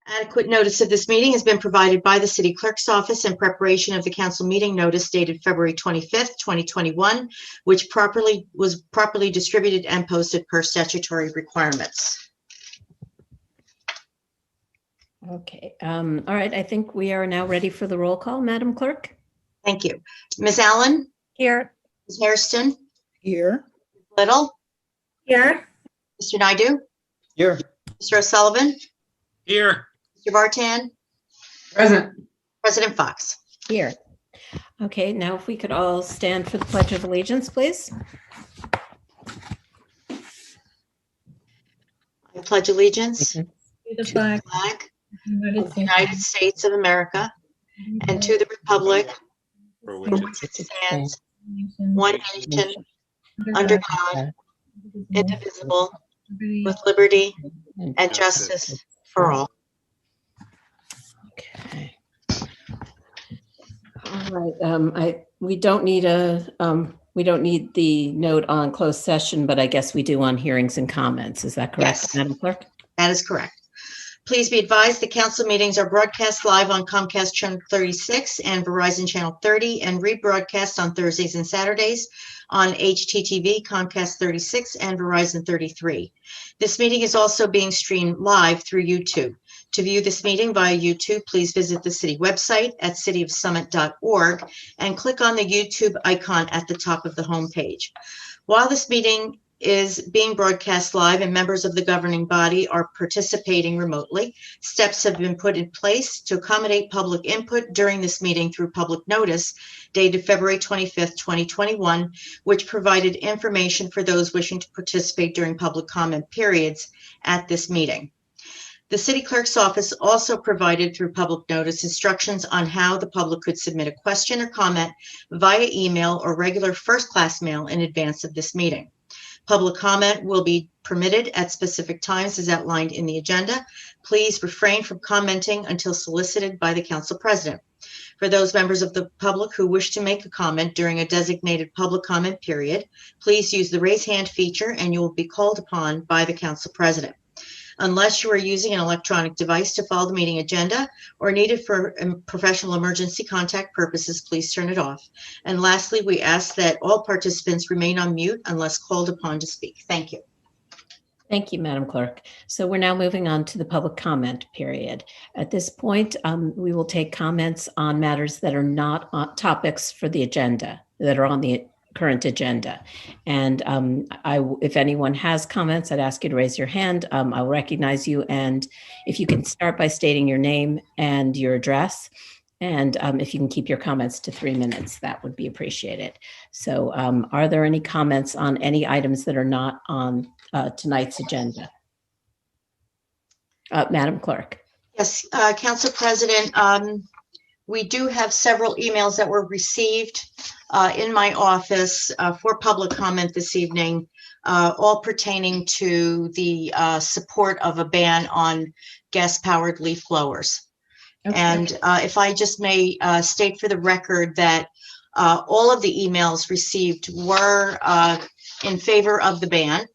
Adequate notice of this meeting has been provided by the City Clerk's Office in preparation of the council meeting notice dated February 25th, 2021, which was properly distributed and posted per statutory requirements. Okay. All right. I think we are now ready for the roll call, Madam Clerk. Thank you. Ms. Allen? Here. Ms. Hairston? Here. Little? Here. Mr. Naidu? Here. Mr. O'Sullivan? Here. Mr. Vartan? Present. President Fox? Here. Okay. Now, if we could all stand for the Pledge of Allegiance, please. I pledge allegiance to The the flag. flag United of the United States of America and to the republic For for which it stands, one nation, under God, indivisible, with liberty and justice for all. Okay. All right. We don't need the note on closed session, but I guess we do on hearings and comments. Is that correct, Yes. Madam Clerk? That is correct. Please be advised the council meetings are broadcast live on Comcast Channel 36 and Verizon Channel 30 and rebroadcast on Thursdays and Saturdays on HTTV, Comcast 36 and Verizon 33. This meeting is also being streamed live through YouTube. To view this meeting via YouTube, please visit the city website at cityofsummit.org and click on the YouTube icon at the top of the homepage. While this meeting is being broadcast live and members of the governing body are participating remotely, steps have been put in place to accommodate public input during this meeting through public notice dated February 25th, 2021, which provided information for those wishing to participate during public comment periods at this meeting. The City Clerk's Office also provided through public notice instructions on how the public could submit a question or comment via email or regular first-class mail in advance of this meeting. Public comment will be permitted at specific times as outlined in the agenda. Please refrain from commenting until solicited by the council president. For those members of the public who wish to make a comment during a designated public comment period, please use the raise hand feature and you will be called upon by the council president. Unless you are using an electronic device to follow the meeting agenda or need it for professional emergency contact purposes, please turn it off. And lastly, we ask that all participants remain on mute unless called upon to speak. Thank you. Thank you, Madam Clerk. So we're now moving on to the public comment period. At this point, we will take comments on matters that are not topics for the agenda, that are on the current agenda. And if anyone has comments, I'd ask you to raise your hand. I'll recognize you. And if you can start by stating your name and your address, and if you can keep your comments to 3 minutes, that would be appreciated. So are there any comments on any items that are not on tonight's agenda? Madam Clerk. Yes, Council President, we do have several emails that were received in my office for public comment this evening, all pertaining to the support of a ban on gas-powered leaf blowers. Okay. And if I just may state for the record that all of the emails received were in favor of the ban.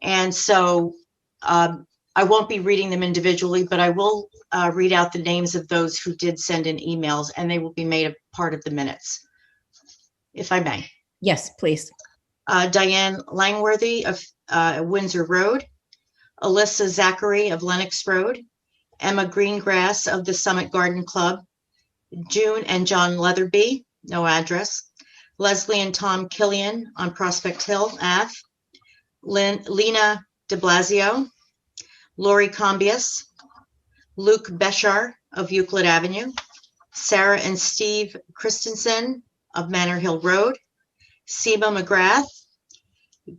And so I won't be reading them individually, but I will read out the names of those who did send in emails, and they will be made a part of the minutes, if I may. Yes, please. Diane Langworthy of Windsor Road, Alyssa Zachary of Lenox Road, Emma Greengrass of the Summit Garden Club, June and John Leatherby, no address, Leslie and Tom Killian on Prospect Hill Ave, Lena de Blasio, Lori Combius, Luke Beshar of Euclid Avenue, Sarah and Steve Christensen of Manor Hill Road, Seema McGrath,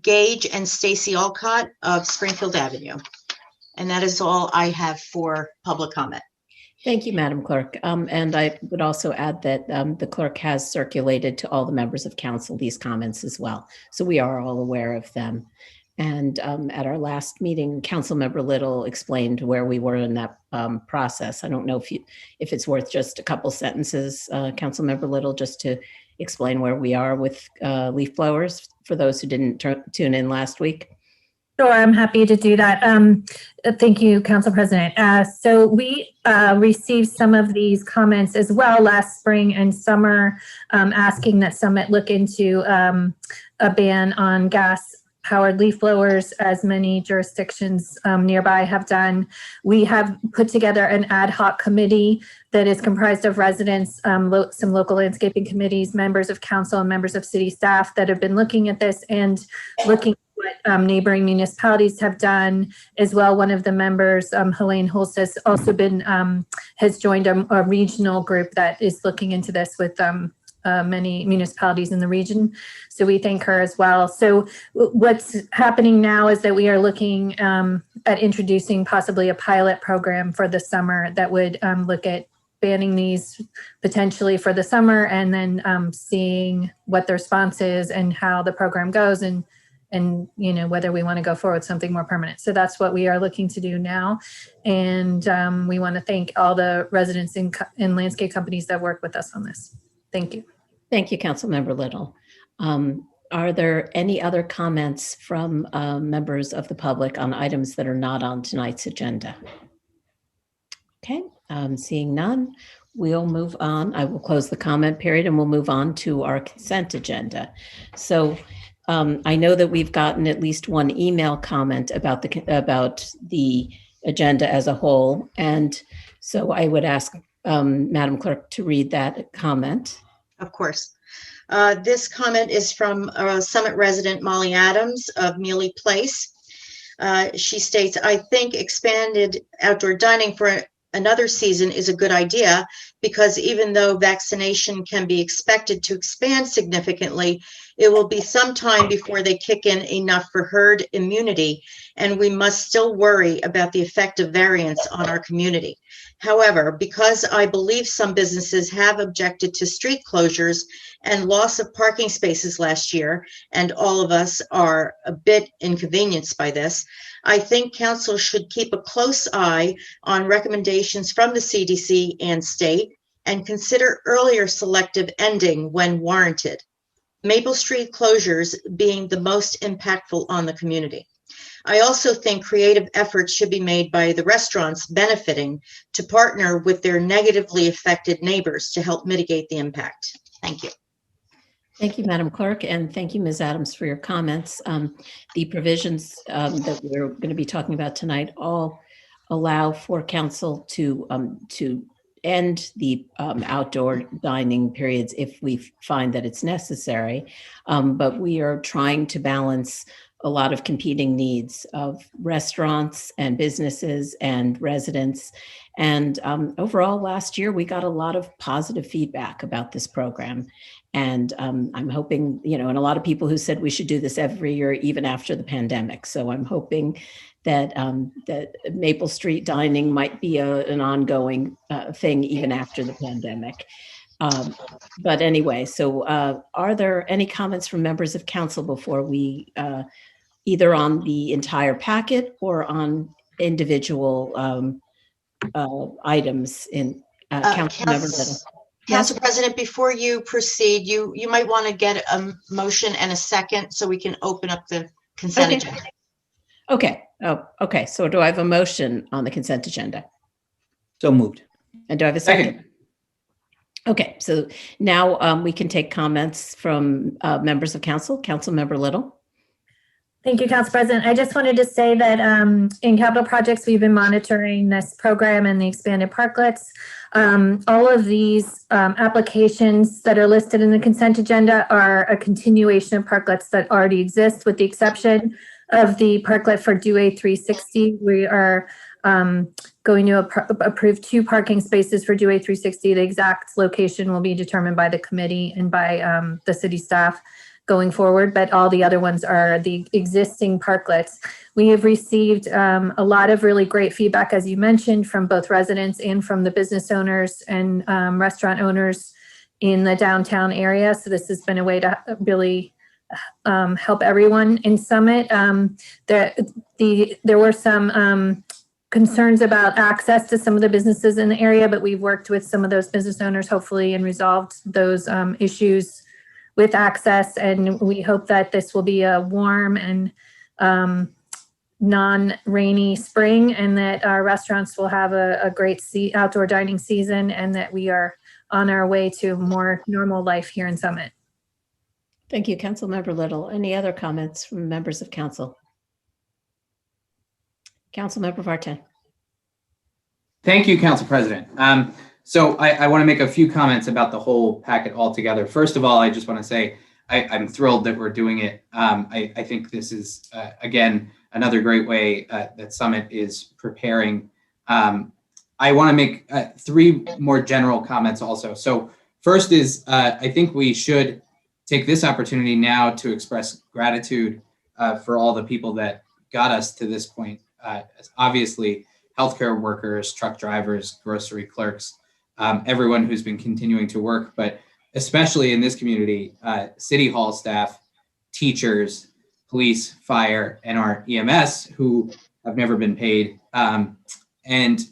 Gage and Stacy Alcott of Springfield Avenue. And that is all I have for public comment. Thank you, Madam Clerk. And I would also add that the clerk has circulated to all the members of council these comments as well. So we are all aware of them. And at our last meeting, Councilmember Little explained where we were in that process. I don't know if it's worth just a couple sentences, Councilmember Little, just to explain where we are with leaf blowers for those who didn't tune in last week. Sure, I'm happy to do that. Thank you, Council President. So we received some of these comments as well last spring and summer, asking that Summit look into a ban on gas-powered leaf blowers, as many jurisdictions nearby have done. We have put together an ad hoc committee that is comprised of residents, some local landscaping committees, members of council, and members of city staff that have been looking at this and looking what neighboring municipalities have done as well. One of the members, Helene Holst, has also been, has joined a regional group that is looking into this with many municipalities in the region. So we thank her as well. So what's happening now is that we are looking at introducing possibly a pilot program for the summer that would look at banning these potentially for the summer, and then seeing what the response is and how the program goes, and you know, whether we want to go forward with something more permanent. So that's what we are looking to do now. And we want to thank all the residents and landscape companies that work with us on this. Thank you. Thank you, Councilmember Little. Are there any other comments from members of the public on items that are not on tonight's agenda? Okay, seeing none, we'll move on. I will close the comment period and we'll move on to our consent agenda. So I know that we've gotten at least one email comment about the agenda as a whole. And so I would ask Madam Clerk to read that comment. Of course. This comment is from Summit resident Molly Adams of Mealy Place. She states, I think expanded outdoor dining for another season is a good idea, because even though vaccination can be expected to expand significantly, it will be some time before they kick in enough for herd immunity, and we must still worry about the effect of variants on our community. However, because I believe some businesses have objected to street closures and loss of parking spaces last year, and all of us are a bit inconvenienced by this, I think council should keep a close eye on recommendations from the CDC and state and consider earlier selective ending when warranted. Maple Street closures being the most impactful on the community. I also think creative efforts should be made by the restaurants benefiting to partner with their negatively affected neighbors to help mitigate the impact. Thank you. Thank you, Madam Clerk, and thank you, Ms. Adams, for your comments. The provisions that we're going to be talking about tonight all allow for council to end the outdoor dining periods if we find that it's necessary. But we are trying to balance a lot of competing needs of restaurants and businesses and residents. And overall, last year, we got a lot of positive feedback about this program. And I'm hoping, you know, and a lot of people who said we should do this every year, even after the pandemic. So I'm hoping that that Maple Street dining might be an ongoing thing even after the pandemic. But anyway, so are there any comments from members of council before we either on the entire packet or on individual items in Councilmember Little? Council President, before you proceed, you might want to get a motion and a second so we can open up the consent agenda. Okay. Oh, okay. So do I have a motion on the consent agenda? So moved. And do I have a second? Okay. So now we can take comments from members of council. Councilmember Little. Thank you, Council President. I just wanted to say that in capital projects, we've been monitoring this program and the expanded parklets. All of these applications that are listed in the consent agenda are a continuation of parklets that already exist, with the exception of the parklet for Dewey 360. We are going to approve 2 parking spaces for Dewey 360. The exact location will be determined by the committee and by the city staff going forward, but all the other ones are the existing parklets. We have received a lot of really great feedback, as you mentioned, from both residents and from the business owners and restaurant owners in the downtown area. So this has been a way to really help everyone in Summit. There were some concerns about access to some of the businesses in the area, but we've worked with some of those business owners, hopefully, and resolved those issues with access. And we hope that this will be a warm and non-rainy spring, and that our restaurants will have a great outdoor dining season, and that we are on our way to more normal life here in Summit. Thank you, Councilmember Little. Any other comments from members of council? Councilmember Vartan. Thank you, Council President. So I want to make a few comments about the whole packet altogether. First of all, I just want to say I'm thrilled that we're doing it. I think this is, again, another great way that Summit is preparing. I want to make 3 more general comments also. So first is, I think we should take this opportunity now to express gratitude for all the people that got us to this point. Obviously, healthcare workers, truck drivers, grocery clerks, everyone who's been continuing to work, but especially in this community, city hall staff, teachers, police, fire, and our EMS who have never been paid and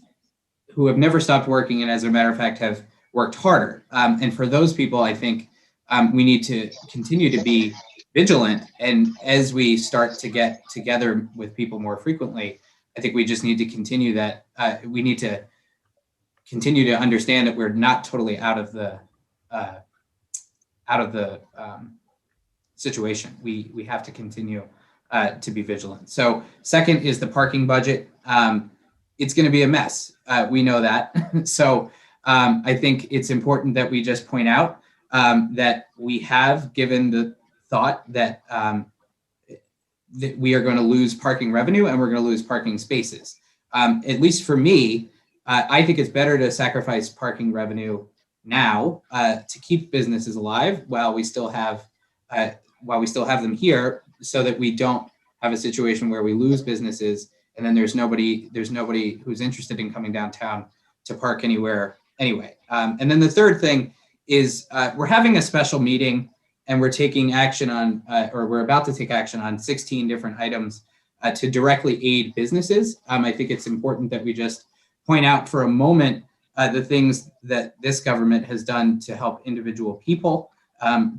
who have never stopped working, and as a matter of fact have worked harder. And for those people, I think we need to continue to be vigilant. And as we start to get together with people more frequently, I think we just need to continue that. We need to continue to understand that we're not totally out of the situation. We have to continue to be vigilant. So second is the parking budget. It's going to be a mess. We know that. So I think it's important that we just point out that we have given the thought that that we are going to lose parking revenue and we're going to lose parking spaces. At least for me, I think it's better to sacrifice parking revenue now to keep businesses alive while we still have them here, so that we don't have a situation where we lose businesses and then there's nobody who's interested in coming downtown to park anywhere anyway. And then the third thing is we're having a special meeting and we're taking action on, or we're about to take action on 16 different items to directly aid businesses. I think it's important that we just point out for a moment the things that this government has done to help individual people.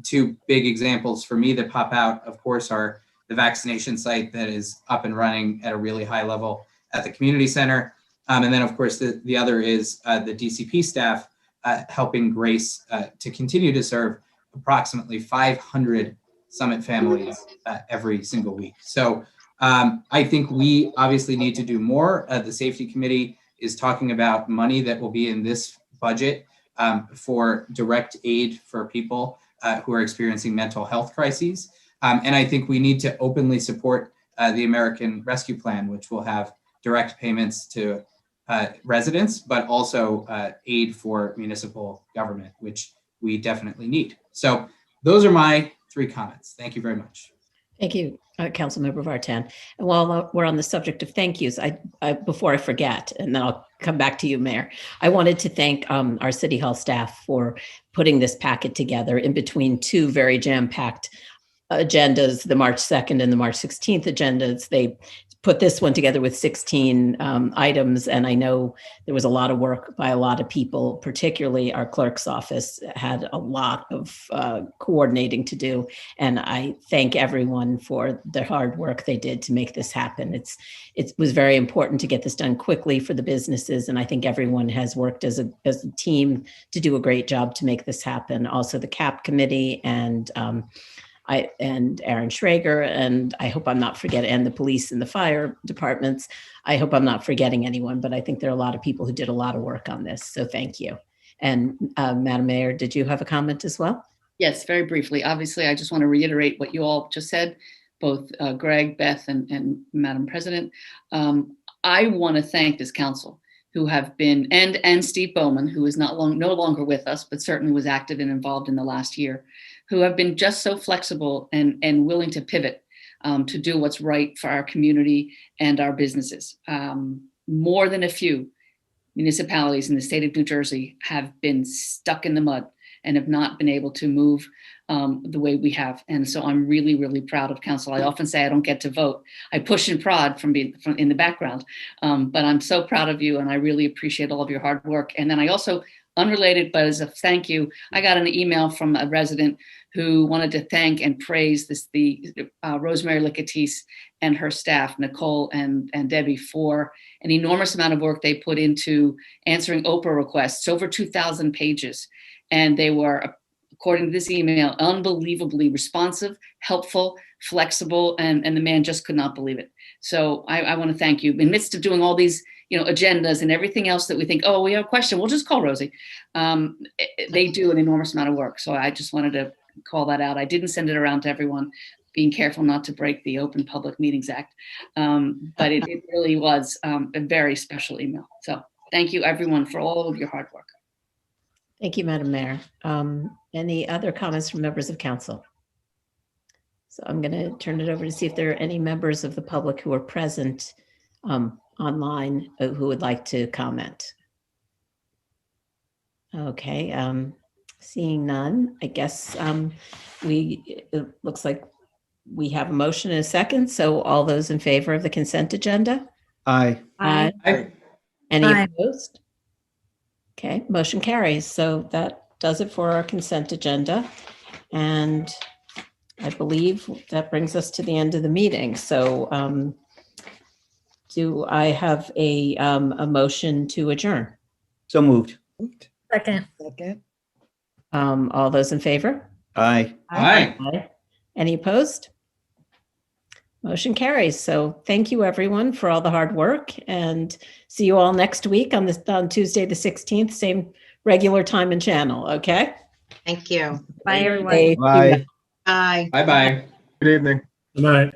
2 big examples for me that pop out, of course, are the vaccination site that is up and running at a really high level at the community center. And then, of course, the other is the DCP staff helping Grace to continue to serve approximately 500 Summit families every single week. So I think we obviously need to do more. The Safety Committee is talking about money that will be in this budget for direct aid for people who are experiencing mental health crises. And I think we need to openly support the American Rescue Plan, which will have direct payments to residents, but also aid for municipal government, which we definitely need. So those are my 3 comments. Thank you very much. Thank you, Councilmember Vartan. And while we're on the subject of thank yous, I before I forget, and then I'll come back to you, Mayor, I wanted to thank our City Hall staff for putting this packet together in between 2 very jam-packed agendas, the March 2nd and the March 16th agendas. They put this one together with 16 items, and I know there was a lot of work by a lot of people, particularly our clerk's office had a lot of coordinating to do, and I thank everyone for the hard work they did to make this happen. It was very important to get this done quickly for the businesses, and I think everyone has worked as a team to do a great job to make this happen. Also the CAP committee and Aaron Schrager, and I hope I'm not forgetting, and the police and the fire departments. I hope I'm not forgetting anyone, but I think there are a lot of people who did a lot of work on this. So thank you. And Madam Mayor, did you have a comment as well? Yes, very briefly. Obviously, I just want to reiterate what you all just said, both Greg, Beth, and Madam President. I want to thank this council who have been, and Steve Bowman, who is no longer with us, but certainly was active and involved in the last year, who have been just so flexible and willing to pivot to do what's right for our community and our businesses. More than a few municipalities in the state of New Jersey have been stuck in the mud and have not been able to move the way we have. And so I'm really, really proud of council. I often say I don't get to vote. I push and prod from in the background, but I'm so proud of you, and I really appreciate all of your hard work. And then I also, unrelated, but as a thank you, I got an email from a resident who wanted to thank and praise the Rosemary Licatisse and her staff, Nicole and Debbie, for an enormous amount of work they put into answering Oprah requests, over 2,000 pages. And they were, according to this email, unbelievably responsive, helpful, flexible, and the man just could not believe it. So I want to thank you. In the midst of doing all these agendas and everything else that we think, oh, we have a question, we'll just call Rosie. They do an enormous amount of work. So I just wanted to call that out. I didn't send it around to everyone, being careful not to break the Open Public Meetings Act. But it really was a very special email. So thank you, everyone, for all of your hard work. Thank you, Madam Mayor. Any other comments from members of council? So I'm going to turn it over to see if there are any members of the public who are present online who would like to comment. Okay, seeing none, I guess it looks like we have a motion and a second. So all those in favor of the consent agenda? Aye. Aye. Aye. Any Aye. opposed? Okay, motion carries. So that does it for our consent agenda. And I believe that brings us to the end of the meeting. So do I have a motion to adjourn? So moved. Second. Second. All those in favor? Aye. Aye. Aye. Any opposed? Motion carries. So thank you, everyone, for all the hard work, and see you all next week on Tuesday, the 16th, same regular time and channel. Okay. Thank you. Bye, everyone. Thank you. Bye. Bye. Bye-bye. Good evening. Good night.